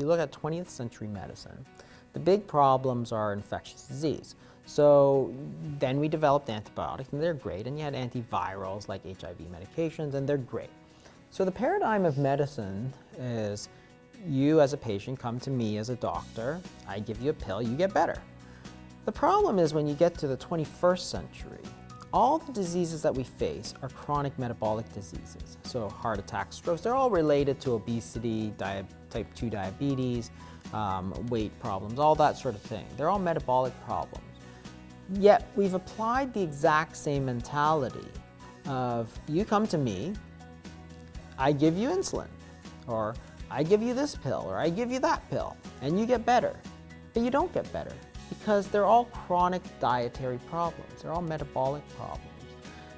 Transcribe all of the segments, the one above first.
you look at 20th century medicine, the big problems are infectious disease. So then we developed antibiotics, and they're great, and you had antivirals like HIV medications, and they're great. So the paradigm of medicine is you as a patient come to me as a doctor, I give you a pill, you get better. The problem is when you get to the 21st century, all the diseases that we face are chronic metabolic diseases. So heart attacks, strokes, they're all related to obesity, type 2 diabetes, weight problems, all that sort of thing. They're all metabolic problems. Yet we've applied the exact same mentality of you come to me, I give you insulin, or I give you this pill, or I give you that pill, and you get better. But you don't get better because they're all chronic dietary problems. They're all metabolic problems.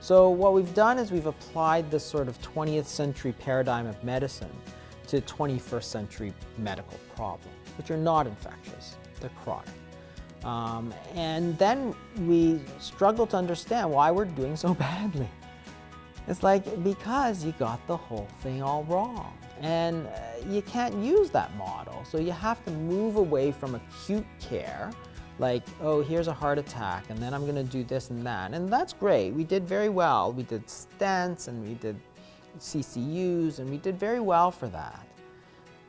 So what we've done is we've applied this sort of 20th century paradigm of medicine to 21st century medical problems, which are not infectious, they're chronic. And then we struggle to understand why we're doing so badly. It's like, because you got the whole thing all wrong. And you can't use that model. So you have to move away from acute care, like, oh, here's a heart attack, and then I'm going to do this and that. And that's great. We did very well. We did stents, and we did CCUs, and we did very well for that.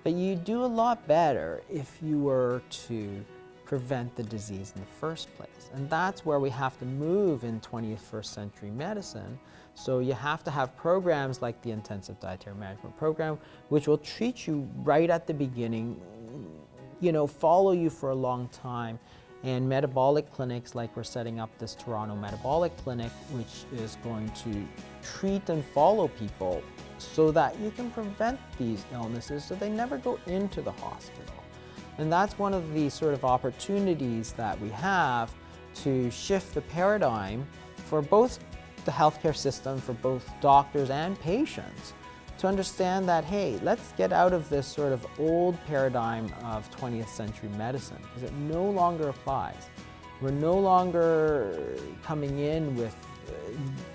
But you do a lot better if you were to prevent the disease in the first place. And that's where we have to move in 21st century medicine. So you have to have programs like the Intensive Dietary Management Program, which will treat you right at the beginning, follow you for a long time, and metabolic clinics like we're setting up this Toronto Metabolic Clinic, which is going to treat and follow people so that you can prevent these illnesses so they never go into the hospital. And that's one of the sort of opportunities that we have to shift the paradigm for both the healthcare system, for both doctors and patients, to understand that, hey, let's get out of this sort of old paradigm of 20th century medicine, because it no longer applies. We're no longer coming in with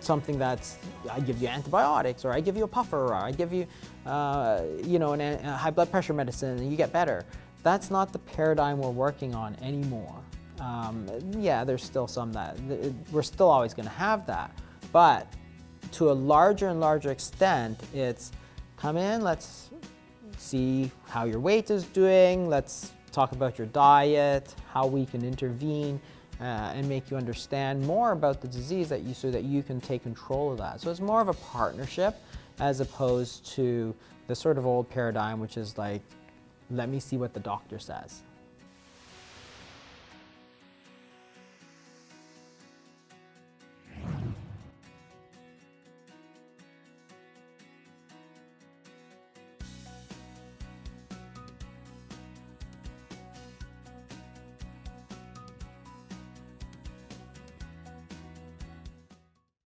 something that's, I give you antibiotics, or I give you a puffer, or I give you, a high blood pressure medicine, and you get better. That's not the paradigm we're working on anymore. There's still some that, we're still always going to have that, but to a larger and larger extent, it's come in, let's see how your weight is doing, let's talk about your diet, how we can intervene, and make you understand more about the disease so that you can take control of that. So it's more of a partnership as opposed to the sort of old paradigm, which is like, let me see what the doctor says.